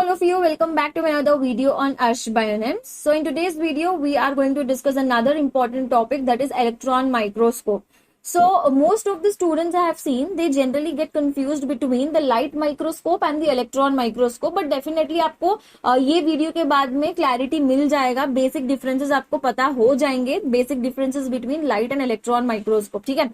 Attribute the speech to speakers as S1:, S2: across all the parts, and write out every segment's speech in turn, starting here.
S1: all of you, welcome back to another video on Ash Bionems. So in today's video, we are going to discuss another important topic, that is electron microscope. So most of the students I have seen, they generally get confused between the light microscope and the electron microscope, but definitely आपको ये video के बाद में clarity मिल जाएगा, basic differences आपको पता हो जाएंगे, basic differences between light and electron microscope. ठीक है.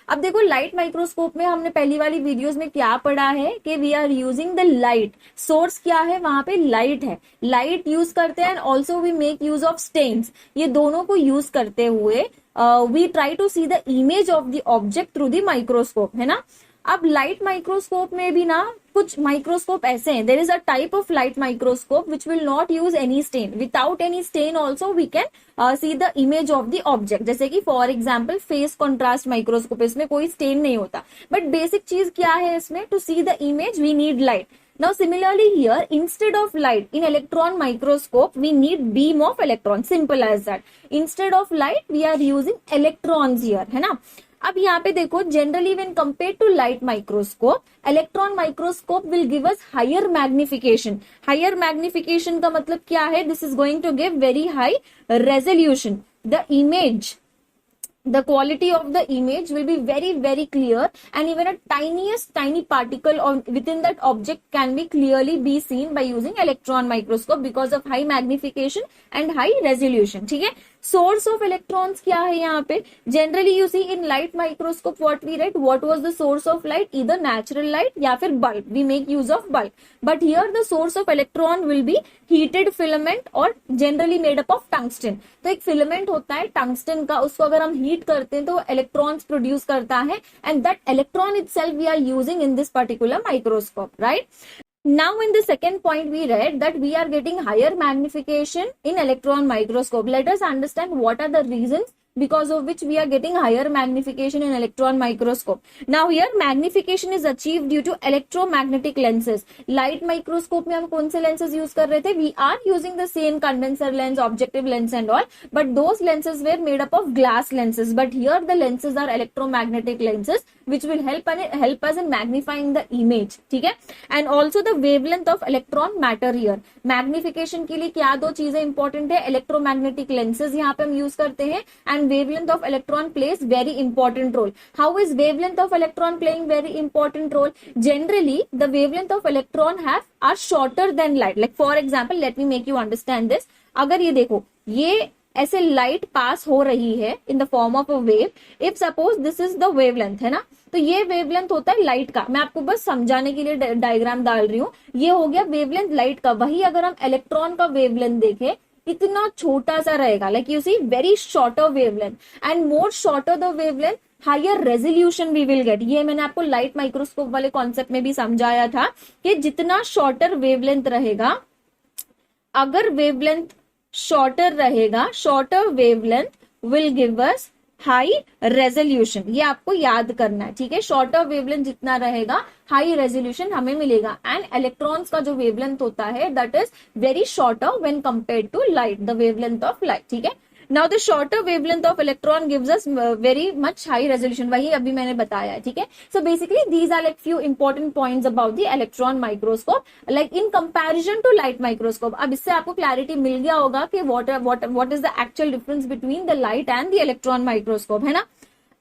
S1: अब देखो, लाइट माइक्रोस्कोप में हमने पहली वाली वीडियोस में क्या पढ़ा है कि we are using the light. Source क्या है, वहां पे लाइट है, लाइट यूज करते हैं and also we make use of stains. ये दोनों को यूज करते हुए we try to see the image of the object through the microscope, है ना. अब लाइट माइक्रोस्कोप में भी ना कुछ माइक्रोस्कोप ऐसे हैं. There is a type of light microscope which will not use any stain. Without any stain also we can see the image of the object. जैसे कि for example phase contrast microscope, इसमें कोई stand नहीं होता. But basic चीज क्या है इसमें, to see the image we need light. Now similarly here, instead of light in electron microscope we need beam of electron. Simple as that. Instead of light we are using electrons here, है ना. अब यहाँ पे देखो, generally when compare to light microscope, electron microscope will give us higher magnification. Higher magnification का मतलब क्या है, this is going to give very high resolution. The image, the quality of the image will be very very clear, and even a tiny particle within that object can be clearly be seen by using electron microscope because of high magnification and high resolution. ठीक है. Source of electrons क्या है यहाँ पे, generally you see in light microscope what we write, what was the source of light, either natural light या फिर bulb. We make use of bulb. But here the source of electron will be heated filament और generally made up of tungsten. तो एक filament होता है tungsten का, उसको अगर हम हीट करते हैं तो इलेक्ट्रॉन्स प्रोड्यूस करता है, and that electron itself we are using in this particular microscope, right. Now in the second point we read that we are getting higher magnification in electron microscope. Let us understand what are the reasons because of which we are getting higher magnification in electron microscope. Now here magnification is achieved due to electromagnetic lenses. Light microscope में हम कौन से lenses use कर रहे थे, we are using the same condenser lens, objective lens and all, but those lenses were made up of glass lenses. But here the lenses are electromagnetic lenses which will help us in magnifying the image. ठीक है. And also the wavelength of electron matter here. Magnification के लिए क्या दो चीजें important है, electromagnetic lenses यहाँ पे हम यूज करते हैं, and wavelength of electron plays very important role. How is wavelength of electron playing very important role? Generally the wavelength of electron are shorter than light. Like for example, let me make you understand this. अगर ये देखो, ये ऐसे light pass हो रही है इन the form of a wave, if suppose this is the wavelength, है ना, तो ये वेवलेंथ होता है लाइट का. मैं आपको बस समझाने के लिए डायग्राम डाल रही हूँ. ये हो गया वेवलेंथ लाइट का. वही अगर हम इलेक्ट्रॉन का वेवलेंथ देखें, इतना छोटा सा रहेगा, like you see very shorter wavelength, and more shorter the wavelength higher resolution we will get. ये मैंने आपको लाइट माइक्रोस्कोप वाले कॉन्सेप्ट में भी समझाया था कि जितना शॉर्टर वेवलेंथ रहेगा, अगर वेवलेंथ शॉर्टर रहेगा, shorter wavelength will give us high resolution. ये आपको याद करना है, ठीक है. शॉर्टर वेवलेंथ जितना रहेगा, हाई रेजोल्यूशन हमें मिलेगा. एंड इलेक्ट्रॉन्स का जो वेवलेंथ होता है that is very shorter when compared to light, the wavelength of light. ठीक है. Now the shorter wavelength of electron gives us very much high resolution. वही अभी मैंने बताया है, ठीक है. So basically these are like few important points about the electron microscope, like in comparison to light microscope. अब इससे आपको clarity मिल गया होगा कि what is the actual difference between the light and the electron microscope, है ना.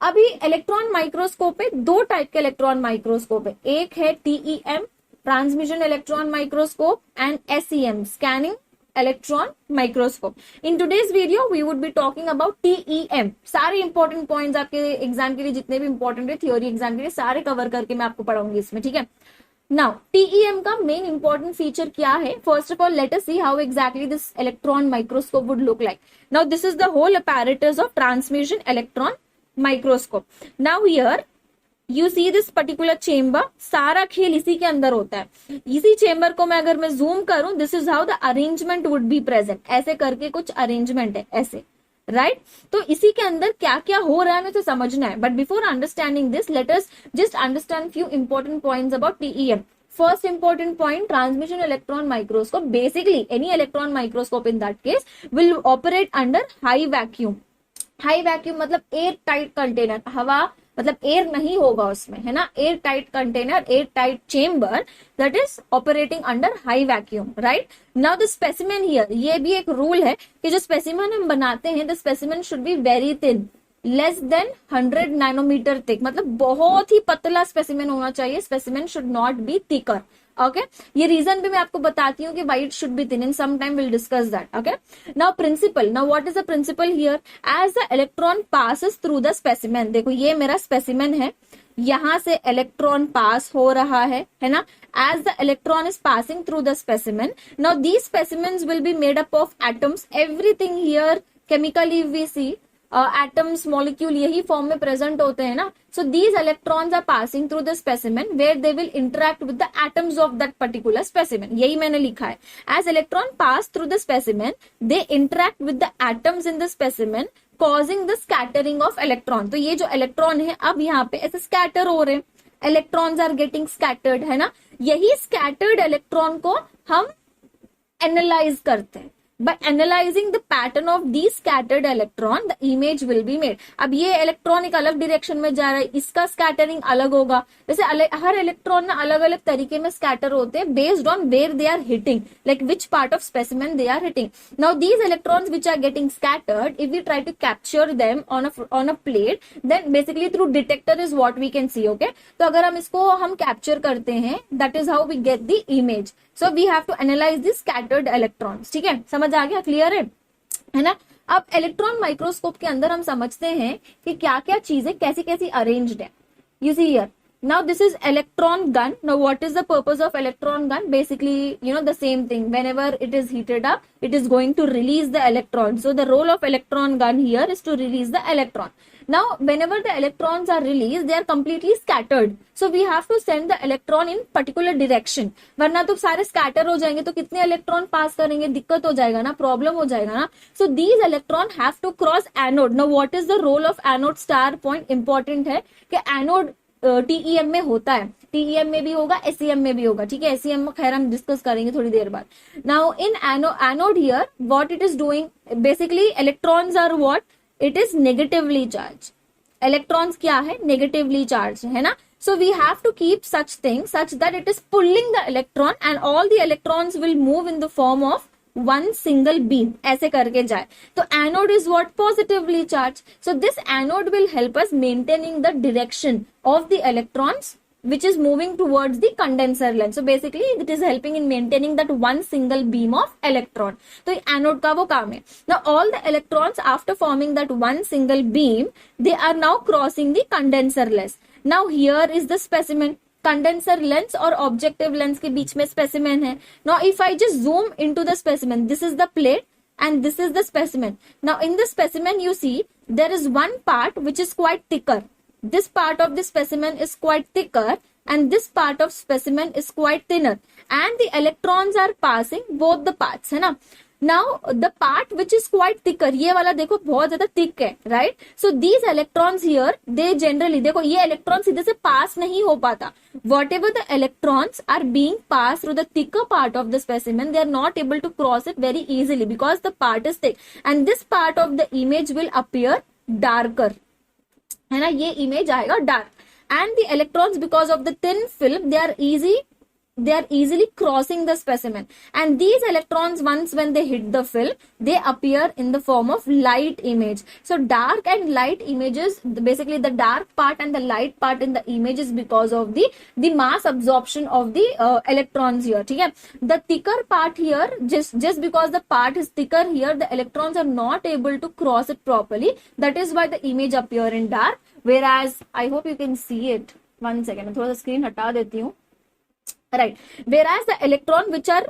S1: अभी electron microscope में दो टाइप के इलेक्ट्रॉन माइक्रोस्कोप है. एक है TEM, transmission electron microscope, and SEM, scanning electron microscope. In today's video we would be talking about TEM. सारे इंपॉर्टेंट पॉइंट्स आपके एग्जाम के लिए जितने भी इंपॉर्टेंट है, थ्योरी एग्जाम के लिए, सारे कवर करके मैं आपको पढ़ाऊंगी इसमें, ठीक है. Now TEM का मेन इंपॉर्टेंट फीचर क्या है, first of all let us see how exactly this electron microscope would look like. Now this is the whole apparatus of transmission electron microscope. Now here you see this particular chamber, सारा खेल इसी के अंदर होता है. इसी chamber को मैं अगर मैं जूम करूं, this is how the arrangement would be present. ऐसे करके कुछ अरेंजमेंट है ऐसे, राइट. तो इसी के अंदर क्या क्या हो रहा है हमें तो समझना है. But before understanding this, let us just understand few important points about TEM. First important point, transmission electron microscope. Basically any electron microscope in that case will operate under high vacuum. High vacuum मतलब air tight container, हवा मतलब air नहीं होगा उसमें, है ना, air tight container, air tight chamber that is operating under high vacuum, right. Now the specimen here, ये भी एक रूल है कि जो स्पेसिमेन हम बनाते हैं the specimen should be very thin, less than 100 nanometer thick, मतलब बहुत ही पतला स्पेसिमेन होना चाहिए, specimen should not be thicker, okay. ये रीजन भी मैं आपको बताती हूँ कि why it should be thin, in some time will discuss that, okay. Now principle, now what is the principle here, as the electron passes through the specimen, देखो ये मेरा स्पेसिमेन है, यहां से इलेक्ट्रॉन पास हो रहा है ना, as the electron is passing through the specimen, now these specimens will be made up of atoms, everything here chemically we see atoms, molecule यही फॉर्म में प्रेजेंट होते हैं ना, so these electrons are passing through the specimen where they will interact with the atoms of that particular specimen, यही मैंने लिखा है, as electron pass through the specimen they interact with the atoms in the specimen causing the scattering of electron, तो ये जो electron है अब यहाँ पे ऐसे स्कैटर हो रहे हैं, इलेक्ट्रॉन्स आर गेटिंग स्कैटर्ड, है ना, यही स्कैटर्ड इलेक्ट्रॉन को हम एनालाइज करते हैं, by analyzing the pattern of these scattered electron the image will be made। अब ये इलेक्ट्रॉन एक अलग डायरेक्शन में जा रहा है, इसका स्कैटरिंग अलग होगा, वैसे हर इलेक्ट्रॉन ना अलग अलग तरीके में स्कैटर होते हैं based on where they are hitting, like which part of specimen they are hitting. Now these electrons which are getting scattered if we try to capture them on a plate then basically through detector is what we can see, okay। तो अगर हम इसको हम capture करते हैं that is how we get the image, so we have to analyze the scattered electrons, ठीक है, समझ आ गया, क्लियर है ना। अब इलेक्ट्रॉन माइक्रोस्कोप के अंदर हम समझते हैं कि क्या क्या चीजें कैसी कैसी अरेंज्ड है। You see here, now this is electron gun, now what is the purpose of electron gun, basically you know the same thing, whenever it is heated up it is going to release the electron, so the role of electron gun here is to release the electron। now whenever the electrons are released they are completely scattered, so we have to send the electron in particular direction, वरना तो सारे scatter हो जाएंगे तो कितने electron पास करेंगे, दिक्कत हो जाएगा ना, प्रॉब्लम हो जाएगा ना। so these electron have to cross anode, now what is the role of anode star point, important है कि anode टीईएम में होता है, टीईएम में भी होगा, एसईएम में भी होगा, ठीक है, एसईएम में खैर हम डिस्कस करेंगे थोड़ी देर बाद। Now in anode here what it is doing, basically electrons are what, it is negatively charge, electrons क्या है, नेगेटिवली चार्ज है ना, so we have to keep such thing such that it is pulling the electron and all the electrons will move in the form of one single beam, ऐसे करके जाए, तो anode is what, positively charged, so this anode will help us maintaining the direction of the electrons which is moving towards the condenser lens, so basically it is helping in maintaining that one single beam of electron, तो anode का वो काम है। now all the electrons after forming that one single beam they are now crossing the condenser lens, now here is the specimen, condenser lens और objective lens के बीच में specimen है। Now if I just zoom into the specimen, this is the plate and this is the specimen, now in the specimen you see there is one part which is quite thicker, this part of the specimen is quite thicker and this part of specimen is quite thinner and the electrons are passing both the parts, है ना। now the part which is quite thicker, ये वाला देखो बहुत ज्यादा thick है, right, so these electrons here they generally, देखो ये इलेक्ट्रॉन सीधे से पास नहीं हो पाता, whatever the electrons are being passed through the thicker part of the specimen they are not able to cross it very easily because the part is thick and this part of the image will appear darker, है ना, ये image आएगा dark and the electrons because of the thin film they are easily crossing the specimen and these electrons once when they hit the film they appear in the form of light image, so dark and light images, basically the dark part and the light part in the image is because of the mass absorption of the electrons here, ठीक है। the thicker part here just because the part is thicker here the electrons are not able to cross it properly, that is why the image appear in dark, whereas I hope you can see it, one second मैं थोड़ा सा screen हटा देती हूँ, right, whereas the electron which are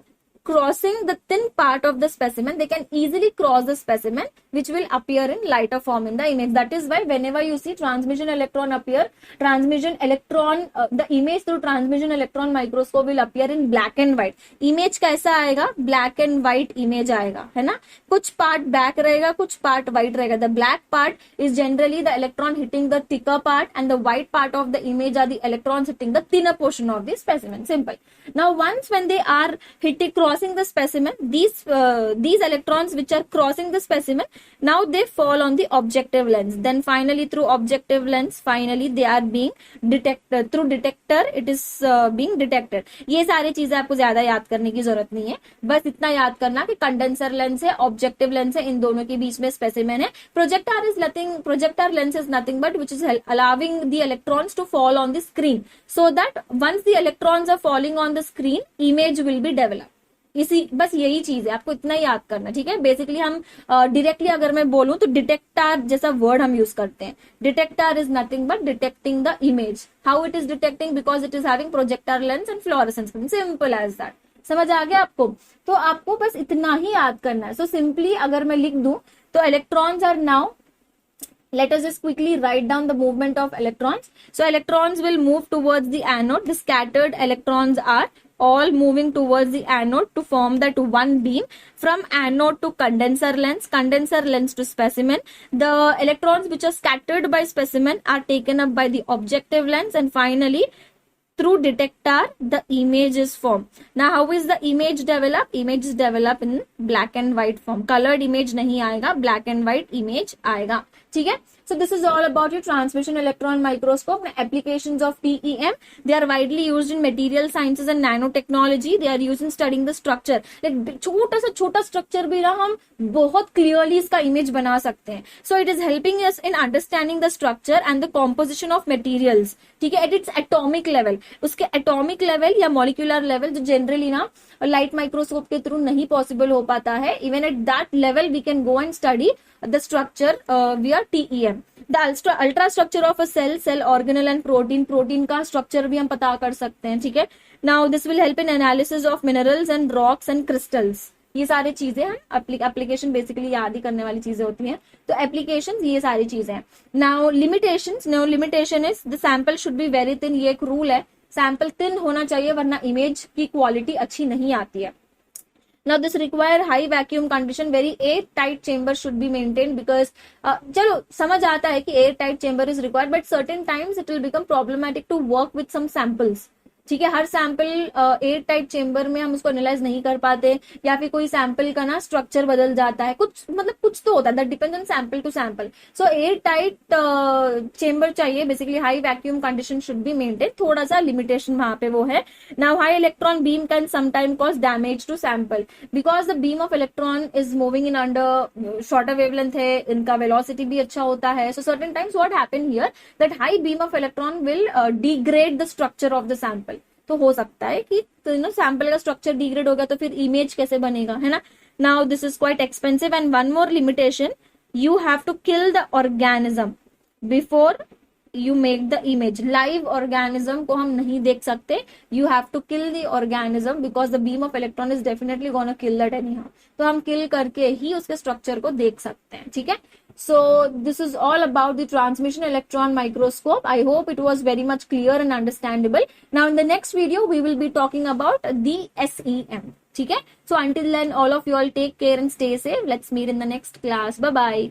S1: crossing the thin part of the specimen they can easily cross the specimen which will appear in lighter form in the image, that is why whenever you see transmission electron appear, transmission electron the image through transmission electron microscope will appear in black and white, image कैसा आएगा, black and white image आएगा, है ना, कुछ part black रहेगा कुछ part white रहेगा, the black part is generally the electron hitting the thicker part and the white part of the image are the electrons hitting the thinner portion of the specimen, simple। now once when they are hitting cross crossing the specimen, these electrons which are crossing the specimen, now they fall on the objective lens. Then finally through objective lens, finally they are being detected through detector, it is being detected. ये सारी चीजें आपको ज्यादा याद करने की जरूरत नहीं है, बस इतना याद करना कि कंडेंसर लेंस है, ऑब्जेक्टिव लेंस है, इन दोनों के बीच में स्पेसिमेन है. Projector lens is nothing but which is allowing the electrons to fall on the screen, so that once the electrons are falling on the screen, image will be develop. इसी बस यही चीज है, आपको इतना याद करना. ठीक है, बेसिकली हम डायरेक्टली अगर मैं बोलूं तो डिटेक्टर जैसा वर्ड हम यूज करते हैं. Detector is nothing but detecting the image. How it is detecting? Because it is having projector lens and fluorescence screen. Simple as that. समझ आ गया आपको? तो आपको बस इतना ही याद करना है. सो सिंपली अगर मैं लिख दूं तो electrons are now, let us just quickly write down the movement of electrons. So electrons will move towards the anode. The scattered electrons are all moving towards the anode to form that one beam. From anode to condenser lens to specimen. The electrons which are scattered by specimen are taken up by the objective lens, and finally through detector the image is formed. Now how is the image developed? Image is developed in black and white form. Colored image नहीं आएगा, black and white image आएगा. ठीक है. So this is all about your transmission electron microscope. Applications of TEM, they are widely used in material sciences and nanotechnology. They are used in studying the structure. Like छोटा सा छोटा structure भी ना हम बहुत clearly इसका image बना सकते हैं. So it is helping us in understanding the structure and the composition of materials. ठीक है, at its atomic level. उसके atomic level या molecular level जो generally ना light microscope के through नहीं possible हो पाता है. Even at that level we can go and study the structure via TEM. The ultra structure of a cell organelle and protein का structure भी हम पता कर सकते हैं. ठीक है. Now this will help in analysis of minerals and rocks and crystals. ये सारी चीजें हैं. एप्लीकेशन बेसिकली याद ही करने वाली चीजें होती हैं. तो एप्लीकेशन ये सारी चीजें हैं. Now limitation is the sample should be very thin. ये एक रूल है, सैंपल थिन होना चाहिए वरना इमेज की क्वालिटी अच्छी नहीं आती है. Now this require high vacuum condition, very airtight chamber should be maintained because चलो समझ आता है कि airtight chamber is required, but certain times it will become problematic to work with some samples. ठीक है, हर सैंपल एयर टाइट चेम्बर में हम उसको एनालाइज नहीं कर पाते, या फिर कोई सैंपल का ना स्ट्रक्चर बदल जाता है, कुछ मतलब कुछ तो होता है. That depends on sample to sample. So air tight chamber चाहिए. Basically high vacuum condition should be maintain. थोड़ा सा लिमिटेशन वहां पे वो है. Now high electron beam can sometime cause damage to sample because the beam of electron is moving in under shorter wavelength है, इनका velocity भी अच्छा होता है. So certain times what happen here that high beam of electron will degrade the structure of the sample. तो हो सकता है कि सैंपल का स्ट्रक्चर डिग्रेड हो गया तो फिर इमेज कैसे बनेगा, है ना. Now this is quite expensive. And one more limitation, you have to kill the organism before you make the image. Live organism को हम नहीं देख सकते. You have to kill the organism because the beam of electron is definitely gonna kill that anyhow. तो हम किल करके ही उसके structure को देख सकते हैं. ठीक है. So this is all about the transmission electron microscope. I hope it was very much clear and understandable. Now in the next video we will be talking about the SEM. ठीक है. So until then all of you all take care and stay safe. Let's meet in the next class. Bye bye.